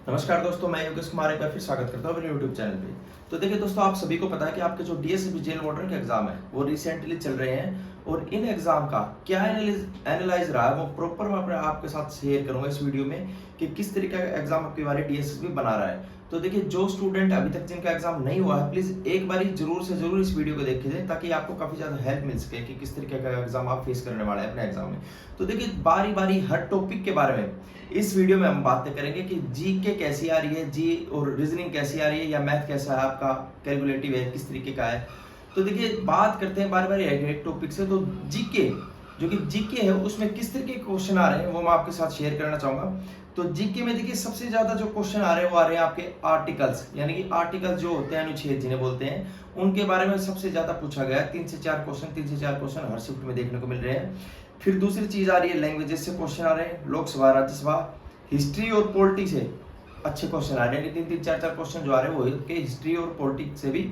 नमस्कार दोस्तों, मैं योगेश कुमार एक बार फिर स्वागत करता हूँ अपने यूट्यूब चैनल पे। तो देखिए दोस्तों, आप सभी को पता है कि आपके जो डीएसपी जेल वार्डन के एग्जाम है वो रिसेंटली चल रहे हैं और इन एग्जाम का क्या एनालाइज रहा है वो प्रॉपर मैं अपने आपके साथ शेयर करूंगा इस वीडियो में कि किस तरीके का एग्जाम आपके बारे डीएसपी बना रहा है। तो देखिए, जो स्टूडेंट अभी तक जिनका एग्जाम नहीं हुआ है, प्लीज एक बार जरूर से जरूर इस वीडियो को देखिए ताकि आपको काफी ज्यादा हेल्प मिल सके कि किस तरीके का एग्जाम आप फेस करने वाले हैं अपने एग्जाम में। तो देखिए, बारी बारी हर टॉपिक के बारे में इस वीडियो में हम बातें करेंगे कि जीके कैसी आ रही है, जी और रीजनिंग कैसी आ रही है, या मैथ कैसा है आपका, कैलकुलेटिव है किस तरीके का है। तो देखिए, बात करते हैं बार बार एक टॉपिक से। तो जीके, जो कि जीके है उसमें किस तरीके के क्वेश्चन आ रहे हैं वो मैं आपके साथ शेयर करना चाहूंगा। तो जीके में देखिए, सबसे ज्यादा जो क्वेश्चन आ रहे हैं वो आ रहे हैं आपके आर्टिकल्स, यानी कि आर्टिकल जो होते हैं, अनुच्छेद जिन्हें बोलते हैं, उनके बारे में सबसे ज्यादा पूछा गया है। 3 से 4 क्वेश्चन हर शिफ्ट में देखने को मिल रहे हैं। फिर दूसरी चीज आ रही है लैंग्वेजेस से क्वेश्चन आ रहे हैं, लोकसभा, राज्यसभा, हिस्ट्री और पॉलिटिक्स से अच्छे क्वेश्चन आ रहे हैं। 3 3 4 4 क्वेश्चन जो आ रहे हैं वो हिस्ट्री और पॉलिटिक्स से भी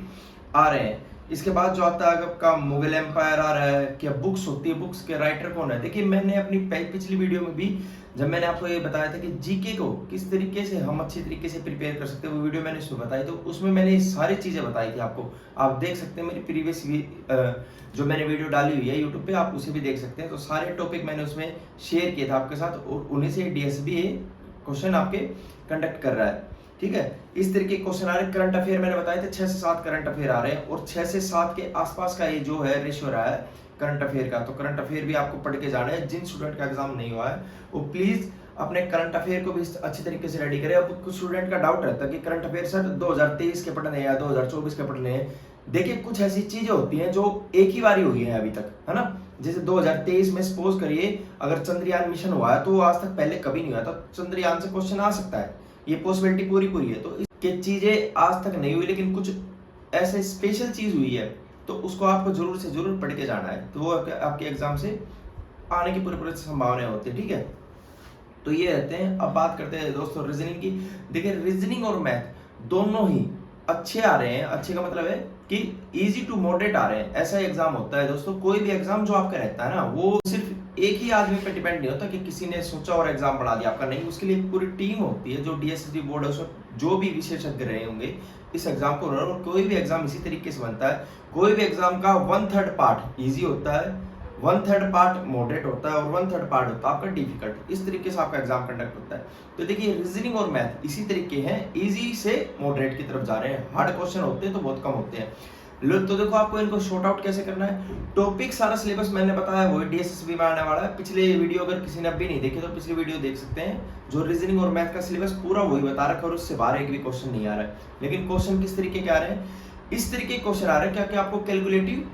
आ रहे हैं। इसके बाद जो आता है आपका मुगल एम्पायर आ रहा है, क्या बुक्स होती है, बुक्स के राइटर कौन है। देखिए, मैंने अपनी पिछली वीडियो में भी जब मैंने आपको ये बताया था कि जीके को किस तरीके से हम अच्छी तरीके से प्रिपेयर कर सकते हैं, वो वीडियो मैंने उसमें बताई, तो उसमें मैंने ये सारी चीजें बताई थी आपको। आप देख सकते हैं मेरी प्रीवियस जो मैंने वीडियो डाली हुई है यूट्यूब पे, आप उसे भी देख सकते हैं। तो सारे टॉपिक मैंने उसमें शेयर किए थे आपके साथ और उन्हीं से डीएसबी क्वेश्चन आपके कंडक्ट कर रहा है। ठीक है, इस तरीके के क्वेश्चन आ रहे हैं। करंट अफेयर मैंने बताए थे 6 से 7 करंट अफेयर आ रहे हैं और 6 से 7 के आसपास का ये जो है रेशियो रहा है करंट अफेयर का। तो करंट अफेयर भी आपको पढ़ के जाना है। जिन स्टूडेंट का एग्जाम नहीं हुआ है वो प्लीज अपने करंट अफेयर को भी अच्छी तरीके से रेडी करें। अब कुछ स्टूडेंट का डाउट रहता है कि करंट अफेयर सर 2023 के पढ़ने हैं या 2024 के पढ़ने हैं। देखिए, कुछ ऐसी चीजें होती हैं जो एक ही बारी हुई है अभी तक, है ना। जैसे 2023 में सपोज करिए अगर चंद्रयान मिशन हुआ है तो आज तक पहले कभी नहीं हुआ, तो चंद्रयान से क्वेश्चन आ सकता है, ये पॉसिबिलिटी पूरी पूरी है। तो ये चीजें आज तक नहीं हुई, लेकिन कुछ ऐसे स्पेशल चीज हुई है तो उसको आपको जरूर से जरूर पढ़ के जाना है, तो वो आपके एग्जाम से आने की पूरी पूरी संभावना होती है। ठीक है, तो ये रहते हैं। अब बात करते हैं दोस्तों रीजनिंग की। देखिए, रीजनिंग और मैथ दोनों ही अच्छे आ रहे हैं। अच्छे का मतलब है कि इजी टू मॉडरेट आ रहे हैं। ऐसा एग्जाम होता है दोस्तों, कोई भी एग्जाम जो आपका रहता है ना, वो सिर्फ एक ही आदमी पे डिपेंड नहीं होता कि किसी ने सोचा और एग्जाम बढ़ा दिया आपका, नहीं। उसके लिए पूरी टीम होती है। जो डीएसएसबी बोर्ड है उसमें जो भी विशेषज्ञ रहे होंगे इस एग्जाम को, और कोई भी एग्जाम इसी तरीके से बनता है। कोई भी एग्जाम का 1/3 पार्ट ईजी होता है, 1/3 पार्ट मॉडरेट होता है और 1/3 पार्ट होता है आपका डिफिकल्ट। इस तरीके से आपका एग्जाम कंडक्ट होता है। तो देखिए, रीजनिंग और मैथ इसी तरीके हैं, इजी से मॉडरेट की तरफ जा रहे हैं। हार्ड क्वेश्चन होते हैं तो बहुत कम होते हैं। लो, तो देखो आपको इनको शॉर्ट आउट कैसे करना है। टॉपिक सारा सिलेबस मैंने बताया वो डीएसएसबी में आने वाला है। पिछले वीडियो अगर किसी ने अभी नहीं देखे तो पिछली वीडियो देख सकते हैं। जो रीजनिंग और मैथ का सिलेबस पूरा वही बता रखा है और उससे बाहर एक भी क्वेश्चन नहीं आ रहा है। लेकिन क्वेश्चन किस तरीके के आ रहे हैं, इस तरीके के क्वेश्चन आ रहे हैं क्या आपको कैलकुलेटिव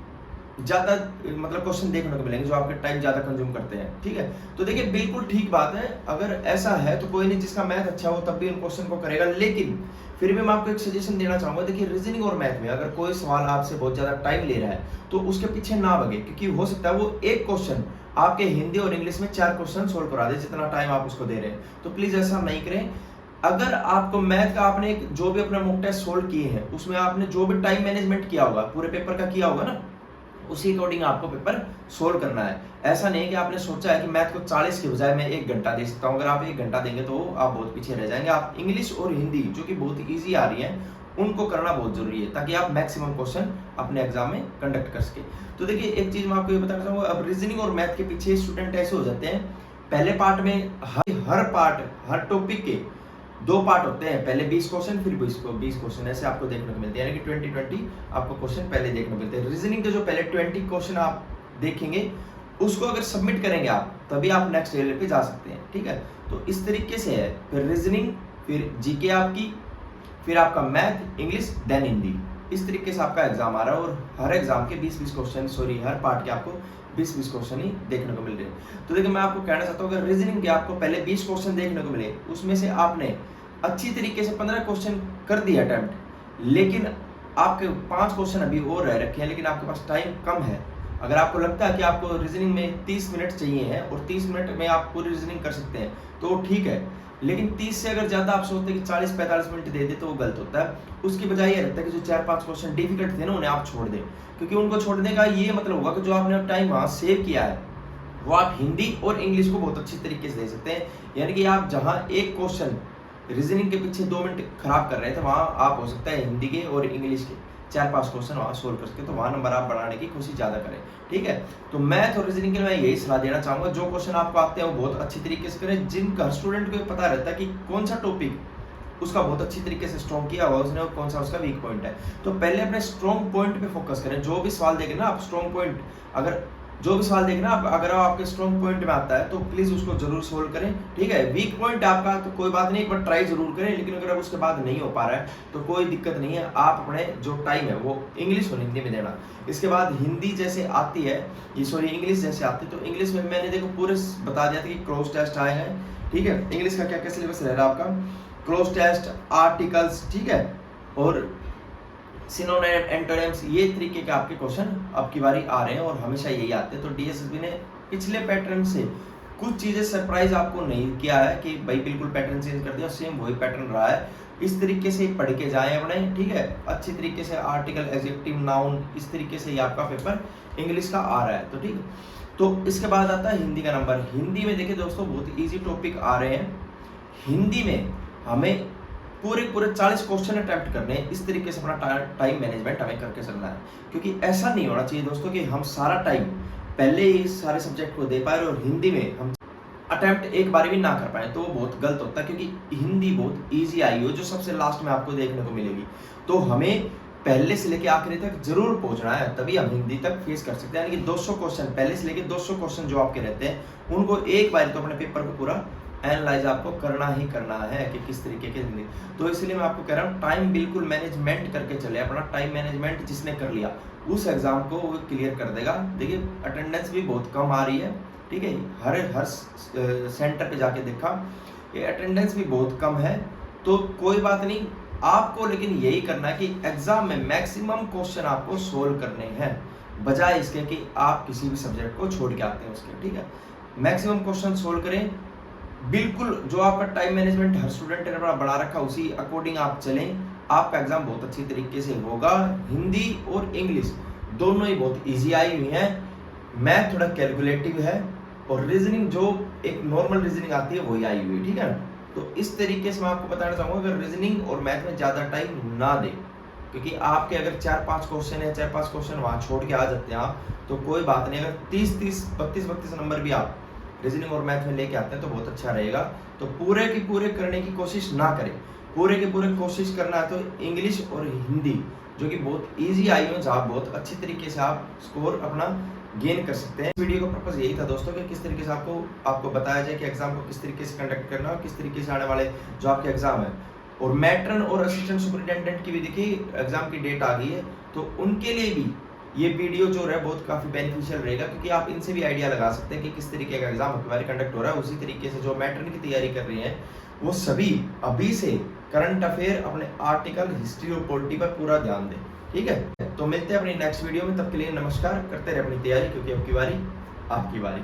ज्यादा मतलब क्वेश्चन देखने को मिलेंगे जो आपके टाइम ज्यादा कंज्यूम करते हैं। ठीक है, तो देखिए बिल्कुल ठीक बात है। अगर ऐसा है तो कोई नहीं, जिसका मैथ अच्छा हो तब भी इन क्वेश्चन को करेगा। लेकिन फिर भी मैं आपको एक सजेशन देना चाहूंगा। देखिए, रीजनिंग और मैथ में अगर कोई सवाल आपसे बहुत ज्यादा टाइम ले रहा है तो उसके पीछे ना भागे, क्योंकि हो सकता है वो एक क्वेश्चन आपके हिंदी और इंग्लिश में 4 क्वेश्चन सोल्व करा दे जितना टाइम आप उसको दे रहे हैं। तो प्लीज ऐसा नहीं करें। अगर आपको मैथ का आपने जो भी अपने मॉक टेस्ट सोल्व किए हैं उसमें आपने जो भी टाइम मैनेजमेंट किया होगा, पूरे पेपर का किया होगा ना, उसी अकॉर्डिंग आपको पेपर सोल्व करना है। ऐसा नहीं कि आपने सोचा है कि मैथ को 40 के बजाय मैं 1 घंटा दे सकता हूँ। अगर आप 1 घंटा देंगे तो आप बहुत पीछे रह जाएंगे। आप इंग्लिश और हिंदी जो कि बहुत ईजी आ रही है उनको करना बहुत जरूरी है, ताकि आप मैक्सिमम क्वेश्चन अपने एग्जाम में कंडक्ट कर सके। तो देखिए, एक चीज मैं आपको ये बताना चाहूंगा। अब रीजनिंग और मैथ के पीछे स्टूडेंट ऐसे हो जाते हैं, पहले पार्ट में हर टॉपिक के 2 पार्ट होते हैं, पहले 20 क्वेश्चन फिर 20 क्वेश्चन, ऐसे आपको देखने को मिलते हैं। यानी कि 20 आपको क्वेश्चन पहले देखने को मिलते हैं। रीजनिंग के जो पहले 20 क्वेश्चन आप देखेंगे उसको अगर सबमिट करेंगे आप, तभी आप नेक्स्ट लेवल पे जा सकते हैं। ठीक है, तो इस तरीके से है। फिर रीजनिंग, फिर जीके आपकी, फिर आपका मैथ, इंग्लिश, देन हिंदी। इस तरीके से आपका एग्जाम आ रहा है और हर एग्जाम के 20 क्वेश्चन, हर पार्ट के आपको 20 क्वेश्चन ही देखने को मिल रहे हैं। तो देखिए, मैं आपको कहना चाहता हूँ अगर रीजनिंग के आपको पहले 20 क्वेश्चन देखने को मिले, उसमें से आपने अच्छी तरीके से 15 क्वेश्चन कर दिया अटेम्प्ट, लेकिन आपके 5 क्वेश्चन अभी और रह रखे हैं, लेकिन आपके पास टाइम कम है। अगर आपको लगता है कि आपको रीजनिंग में 30 मिनट चाहिए है और 30 मिनट में आप पूरी रीजनिंग कर सकते हैं तो ठीक है। लेकिन 30 से अगर ज्यादा आप सोचते हैं कि 40-45 मिनट दे दे तो वो गलत होता है। उसकी बजाय ये रहता है कि जो 4-5 क्वेश्चन डिफिकल्ट थे ना उन्हें आप छोड़ दें, क्योंकि उनको छोड़ने का ये मतलब होगा कि जो आपने टाइम वहां सेव किया है वो आप हिंदी और इंग्लिश को बहुत अच्छी तरीके से दे सकते हैं। यानी कि आप जहां एक क्वेश्चन रीजनिंग के पीछे 2 मिनट खराब कर रहे थे, वहाँ आप हो सकता है हिंदी के और इंग्लिश के 4-5 क्वेश्चन वहाँ सोल्व कर सके, तो वहाँ नंबर आप बढ़ाने की कोशिश ज़्यादा करें, ठीक है। तो मैथ और रीजनिंग के लिए मैं यही सलाह देना चाहूँगा, जो क्वेश्चन आपको आते हैं वो बहुत अच्छी तरीके से करें, जिनका हर स्टूडेंट को पता रहता है कि कौन सा टॉपिक उसका बहुत अच्छी तरीके से स्ट्रॉन्ग किया हुआ उसने, और कौन सा उसका वीक पॉइंट है। तो पहले अपने स्ट्रॉन्ग पॉइंट पे फोकस करें। जो भी सवाल देखें ना आप, स्ट्रॉन्ग पॉइंट अगर जो भी सवाल देखना आप, अगर आपके स्ट्रॉन्ग पॉइंट में आता है तो प्लीज उसको जरूर सोल्व करें, ठीक है। वीक पॉइंट आपका तो कोई बात नहीं, एक बार ट्राई जरूर करें, लेकिन अगर उसके बाद नहीं हो पा रहा है तो कोई दिक्कत नहीं है, आप अपने जो टाइम है वो इंग्लिश और हिंदी में देना। इसके बाद हिंदी जैसे आती है, ये सॉरी इंग्लिश जैसे आती है, तो इंग्लिश में मैंने देखो पूरे बता दिया था कि क्रॉस टेस्ट आए हैं, ठीक है। इंग्लिश का क्या क्या सिलेबस रह रहा है आपका, क्रॉस टेस्ट, आर्टिकल्स, ठीक है, और सिनोनिम, एंटोनिम्स, ये तरीके के आपके क्वेश्चन अब की बारी आ रहे हैं और हमेशा यही आते हैं। तो डीएसएसबी ने पिछले पैटर्न से कुछ चीजें सरप्राइज आपको नहीं किया है कि भाई बिल्कुल पैटर्न चेंज कर दिया, सेम वही पैटर्न रहा है। इस तरीके से पढ़ के जाएं अपने, ठीक है, अच्छी तरीके से आर्टिकल, एडजेक्टिव, नाउन, इस तरीके से ही आपका पेपर इंग्लिश का आ रहा है, तो ठीक है। तो इसके बाद आता है हिंदी का नंबर। हिंदी में देखिए दोस्तों बहुत इजी टॉपिक आ रहे हैं। हिंदी में हमें पूरे 40 क्वेश्चन अटेम्प्ट करने हैं, इस तरीके से अपना टाइम मैनेजमेंट हमें करके चलना है, क्योंकि ऐसा नहीं होना चाहिए दोस्तों कि हम सारा टाइम पहले ही सारे सब्जेक्ट को दे पाए और हिंदी में हम अटेम्प्ट एक बार भी ना कर पाए, तो वो बहुत गलत होता है, क्योंकि हिंदी बहुत इजी आई हो जो सबसे लास्ट में आपको देखने को मिलेगी। तो हमें पहले से लेके आखिरी तक जरूर पहुंचना है, तभी हम हिंदी तक फेस कर सकते हैं। यानी कि 200 क्वेश्चन, पहले से लेके 200 क्वेश्चन जो आपके रहते हैं, उनको एक बार तो अपने पेपर को पूरा एनालाइज आपको करना ही करना है कि किस तरीके के हिंदी। तो इसलिए मैं आपको कह रहा हूँ टाइम बिल्कुल मैनेजमेंट करके चले। अपना टाइम मैनेजमेंट जिसने कर लिया उस एग्जाम को वो क्लियर कर देगा। देखिए अटेंडेंस भी बहुत कम आ रही है, ठीक है, हर सेंटर पे जाके देखा ये अटेंडेंस भी बहुत कम है। तो कोई बात नहीं, आपको लेकिन यही करना है कि एग्जाम में मैक्सिमम क्वेश्चन आपको सोल्व करने हैं, बजाय इसके कि आप किसी भी सब्जेक्ट को छोड़ के आते हैं उसके, ठीक है। मैक्सिमम क्वेश्चन सोल्व करें, बिल्कुल जो आपका टाइम मैनेजमेंट हर स्टूडेंट ने बना रखा उसी अकॉर्डिंग आप चलें, आपका एग्जाम बहुत अच्छी तरीके से होगा। हिंदी और इंग्लिश दोनों ही बहुत इजी आई हुई हैं, मैथ थोड़ा कैलकुलेटिव है, और रीजनिंग जो एक नॉर्मल रीजनिंग आती है वही आई हुई है, ठीक है। तो इस तरीके से मैं आपको बताना चाहूँगा कि रीजनिंग और मैथ में ज़्यादा टाइम ना दें, क्योंकि आपके अगर 4-5 क्वेश्चन है, 4-5 क्वेश्चन वहाँ छोड़ के आ जाते हैं आप, तो कोई बात नहीं। अगर 30-30, 32-32 नंबर भी आप रीजनिंग और मैथ में लेके आते हैं तो बहुत अच्छा रहेगा। तो पूरे की पूरे करने की कोशिश ना करें, पूरे के पूरे कोशिश करना है तो इंग्लिश और हिंदी जो कि बहुत इजी आई हो, जहाँ बहुत अच्छी तरीके से आप स्कोर अपना गेन कर सकते हैं। वीडियो का पर्पस यही था दोस्तों कि किस तरीके से आपको बताया जाए कि एग्जाम को किस तरीके से कंडक्ट करना और किस तरीके से आने वाले जो आपके एग्जाम है। और मैट्रन और असिस्टेंट सुपरिटेंडेंट की भी देखिए एग्जाम की डेट आ गई है, तो उनके लिए भी ये वीडियो जो है बहुत काफ़ी बेनिफिशियल रहेगा, क्योंकि आप इनसे भी आइडिया लगा सकते हैं कि किस तरीके का एग्जाम हमारे कंडक्ट हो रहा है। उसी तरीके से जो मैट्रन की तैयारी कर रही हैं वो सभी अभी से करंट अफेयर, अपने आर्टिकल, हिस्ट्री और पॉलिटी पर पूरा ध्यान दें, ठीक है। तो मिलते हैं अपनी नेक्स्ट वीडियो में, तब के लिए नमस्कार। करते रहे अपनी तैयारी, क्योंकि अब की बारी आपकी बारी।